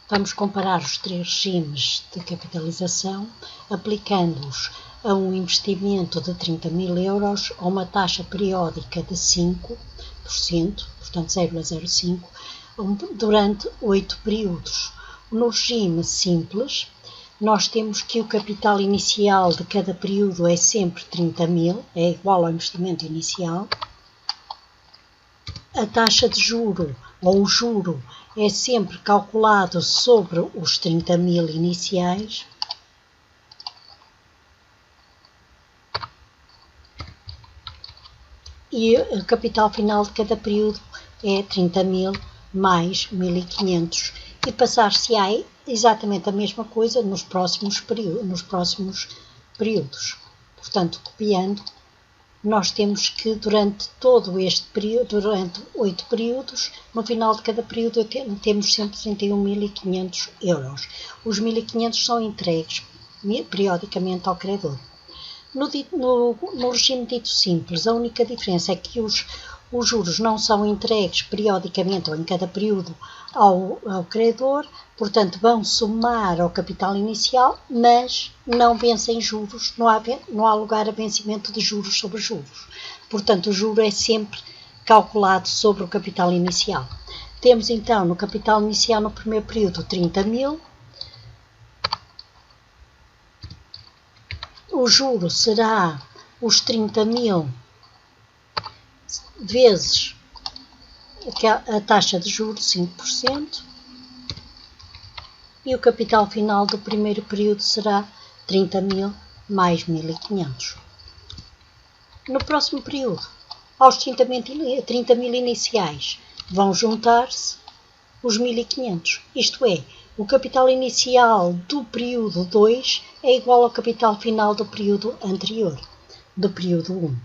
Vamos comparar os três regimes de capitalização, aplicando-os a um investimento de 30.000 euros a uma taxa periódica de 5%, portanto 0,05, durante 8 períodos. No regime simples, nós temos que o capital inicial de cada período é sempre 30.000, é igual ao investimento inicial. A taxa de juro, ou o juro, é sempre calculado sobre os 30.000 iniciais. E o capital final de cada período é 30.000 mais 1.500. E passar-se-á exatamente a mesma coisa nos próximos períodos. Portanto, copiando, nós temos que durante todo este período, durante 8 períodos, no final de cada período temos sempre 31.500 euros. Os 1.500 são entregues periodicamente ao credor. No regime dito simples, a única diferença é que os juros não são entregues periodicamente ou em cada período ao credor, portanto vão somar ao capital inicial, mas não vencem juros, não há lugar a vencimento de juros sobre juros. Portanto, o juro é sempre calculado sobre o capital inicial. Temos então no capital inicial no primeiro período 30.000, o juro será os 30.000 vezes a taxa de juros, 5%, e o capital final do primeiro período será 30.000 mais 1.500. No próximo período, aos 30.000 iniciais, vão juntar-se os 1.500, isto é, o capital inicial do período 2 é igual ao capital final do período anterior, do período 1.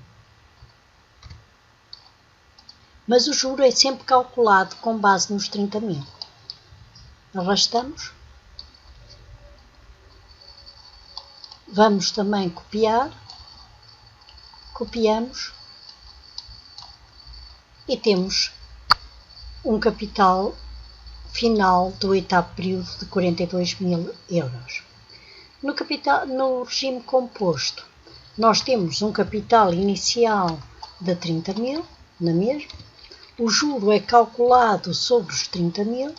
Mas o juro é sempre calculado com base nos 30.000. Arrastamos. Vamos também copiar. Copiamos. E temos um capital final do oitavo período de 42.000 euros. No regime composto, nós temos um capital inicial de 30.000, na mesma. O juro é calculado sobre os 30.000,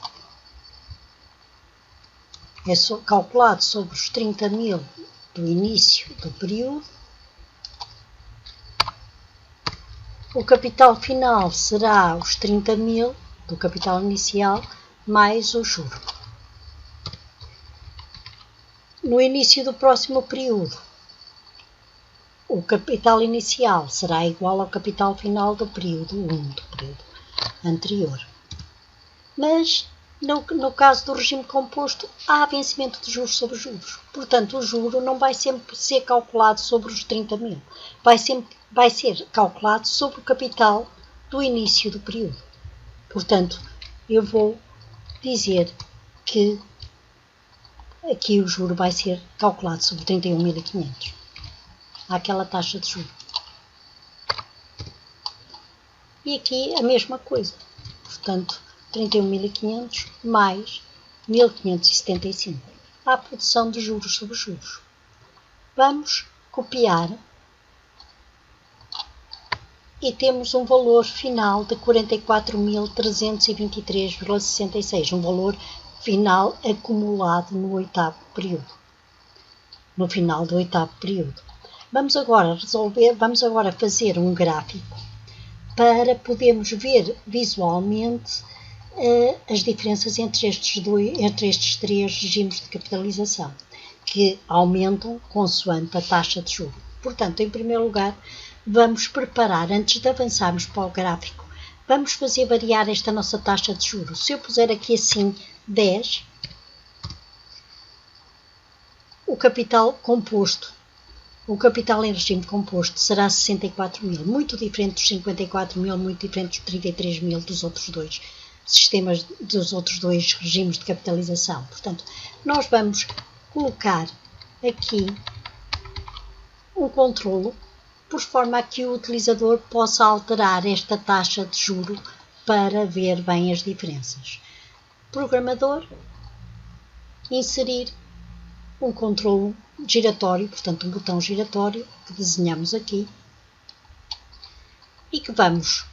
é calculado sobre os 30.000 do início do período. O capital final será os 30.000 do capital inicial mais o juro. No início do próximo período, o capital inicial será igual ao capital final do período 1, do período anterior. Mas, no caso do regime composto, há vencimento de juros sobre juros. Portanto, o juro não vai sempre ser calculado sobre os 30.000. Vai ser calculado sobre o capital do início do período. Portanto, eu vou dizer que aqui o juro vai ser calculado sobre 31.500. Aquela taxa de juros. E aqui a mesma coisa. Portanto, 31.500 mais 1.575. A produção de juros sobre juros. Vamos copiar e temos um valor final de 44.323,66. Um valor final acumulado no oitavo período. No final do oitavo período. Vamos agora fazer um gráfico para podermos ver visualmente as diferenças entre estes três regimes de capitalização, que aumentam consoante a taxa de juros. Portanto, em primeiro lugar, vamos preparar, antes de avançarmos para o gráfico, vamos fazer variar esta nossa taxa de juros. Se eu puser aqui assim 10, o capital composto, o capital em regime composto será 64.000, muito diferente dos 54.000, muito diferente dos 33.000 dos outros dois sistemas, dos outros dois regimes de capitalização. Portanto, nós vamos colocar aqui um controlo, por forma a que o utilizador possa alterar esta taxa de juro para ver bem as diferenças. Programador, inserir um controle giratório, portanto um botão giratório que desenhamos aqui e que vamos,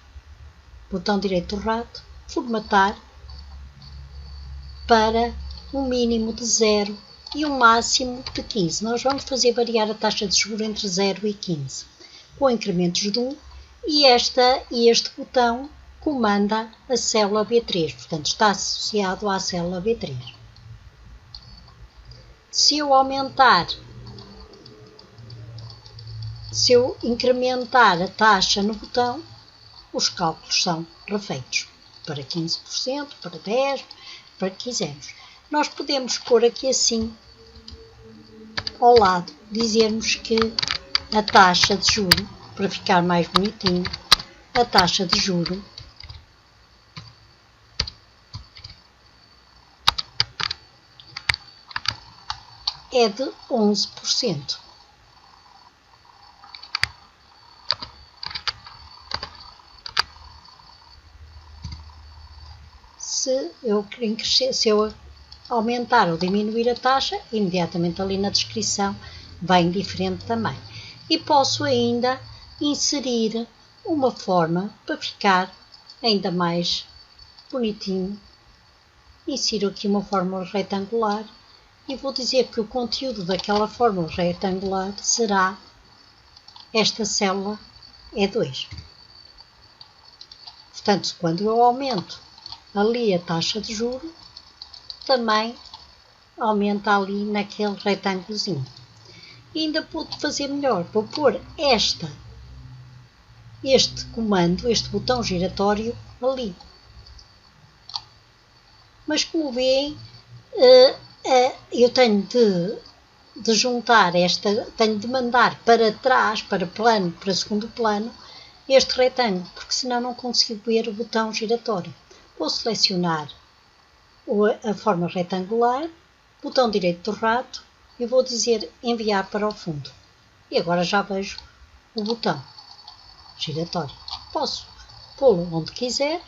botão direito do rato, formatar para um mínimo de 0 e um máximo de 15. Nós vamos fazer variar a taxa de juros entre 0 e 15, com incrementos de 1, e este botão comanda a célula B3, portanto está associado à célula B3. Se eu incrementar a taxa no botão, os cálculos são refeitos para 15%, para 10%, para que quisermos. Nós podemos pôr aqui assim, ao lado, dizermos que a taxa de juro, para ficar mais bonitinho, a taxa de juro é de 11%. Se eu aumentar ou diminuir a taxa, imediatamente ali na descrição vem diferente também. E posso ainda inserir uma forma para ficar ainda mais bonitinho. Insiro aqui uma fórmula retangular e vou dizer que o conteúdo daquela fórmula retangular será esta célula E2. Portanto, quando eu aumento ali a taxa de juro, também aumenta ali naquele retângulozinho. E ainda pude fazer melhor, vou pôr este comando, este botão giratório ali. Mas como veem, eu tenho de juntar tenho de mandar para trás, para segundo plano, este retângulo, porque senão não consigo ver o botão giratório. Vou selecionar a forma retangular, botão direito do rato e vou dizer enviar para o fundo. E agora já vejo o botão giratório. Posso pô-lo onde quiser,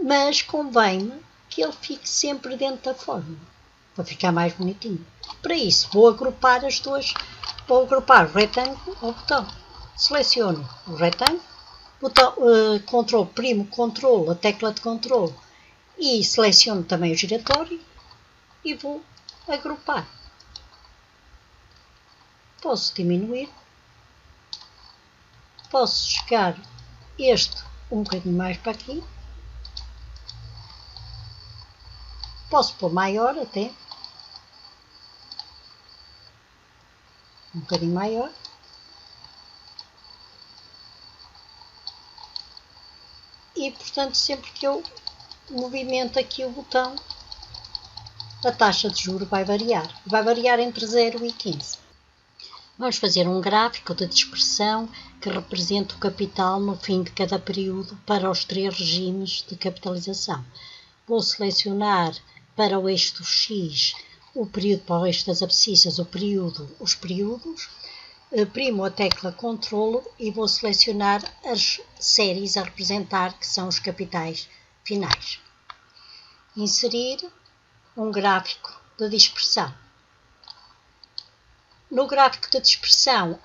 mas convém-me que ele fique sempre dentro da fórmula, para ficar mais bonitinho. Para isso vou agrupar vou agrupar o retângulo ao botão. Seleciono o retângulo, botão, Ctrl, a tecla de Ctrl, e seleciono também o giratório e vou agrupar. Posso diminuir, posso chegar este um bocadinho mais para aqui, posso pôr maior até, um bocadinho maior. E, portanto, sempre que eu movimento aqui o botão, a taxa de juros vai variar. Vai variar entre 0 e 15. Vamos fazer um gráfico de dispersão que representa o capital no fim de cada período para os 3 regimes de capitalização. Vou selecionar para o eixo do X o período, para o eixo das abscissas, os períodos. Primo a tecla Ctrl e vou selecionar as séries a representar, que são os capitais finais. Inserir um gráfico de dispersão. No gráfico de dispersão,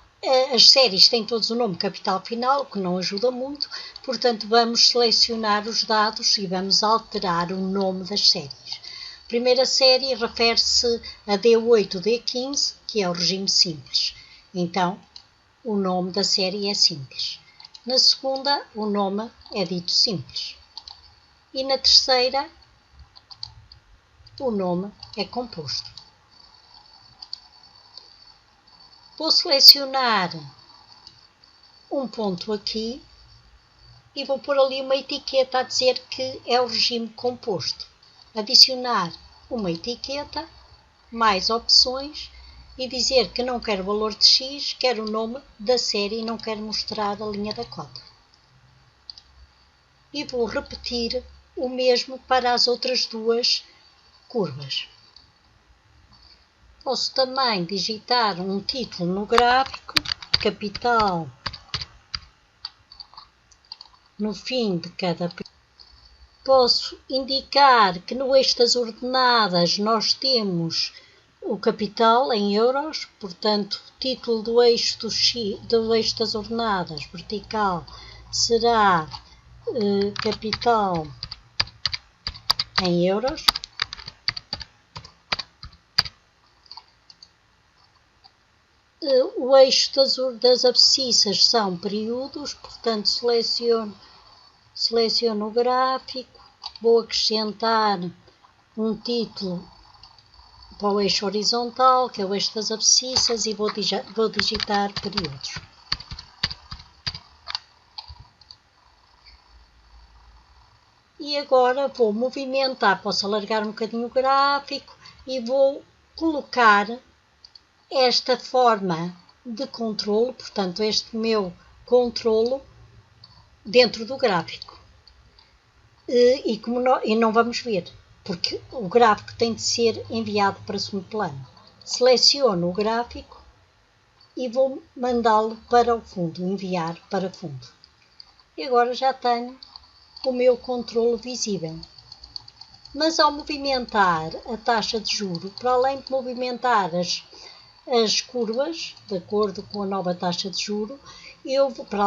as séries têm todos o nome capital final, o que não ajuda muito, portanto vamos selecionar os dados e vamos alterar o nome das séries. A primeira série refere-se a D8, D15, que é o regime simples. Então, o nome da série é simples. Na segunda, o nome é dito simples. E na terceira, o nome é composto. Vou selecionar um ponto aqui e vou pôr ali uma etiqueta a dizer que é o regime composto. Adicionar uma etiqueta, mais opções, e dizer que não quero o valor de X, quero o nome da série e não quero mostrar a linha da cota. E vou repetir o mesmo para as outras duas curvas. Posso também digitar um título no gráfico, capital no fim de cada período. Posso indicar que no eixo das ordenadas nós temos o capital em euros, portanto, o título do eixo, do eixo das ordenadas vertical será capital em euros. O eixo das abscissas são períodos, portanto seleciono o gráfico, vou acrescentar um título para o eixo horizontal, que é o eixo das abscissas, e vou digitar períodos. E agora vou movimentar, posso alargar um bocadinho o gráfico e vou colocar esta forma de controlo, portanto este meu controlo dentro do gráfico. E não vamos ver, porque o gráfico tem de ser enviado para segundo plano. Seleciono o gráfico e vou mandá-lo para o fundo, enviar para fundo. E agora já tenho o meu controlo visível. Mas ao movimentar a taxa de juro, para além de movimentar as curvas, de acordo com a nova taxa de juro, para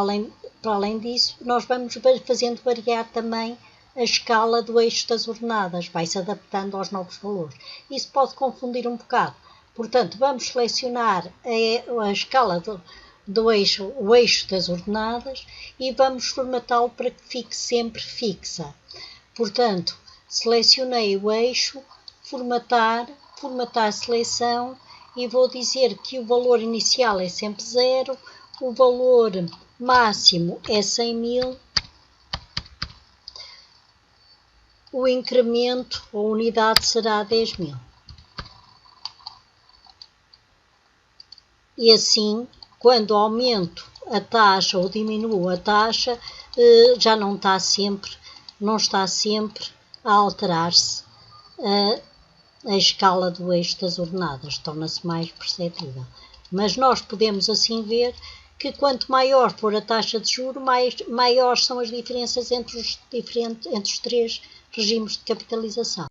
além disso, nós vamos fazendo variar também a escala do eixo das ordenadas, vai-se adaptando aos novos valores. Isso pode confundir um bocado. Portanto, vamos selecionar a escala do eixo, o eixo das ordenadas, e vamos formatá-lo para que fique sempre fixa. Portanto, selecionei o eixo, formatar seleção, e vou dizer que o valor inicial é sempre 0, o valor máximo é 100.000, o incremento ou unidade será 10.000. E assim, quando aumento a taxa ou diminuo a taxa, já não está sempre a alterar-se a escala do eixo das ordenadas, torna-se mais perceptível. Mas nós podemos assim ver que quanto maior for a taxa de juros, maiores são as diferenças entre os três regimes de capitalização.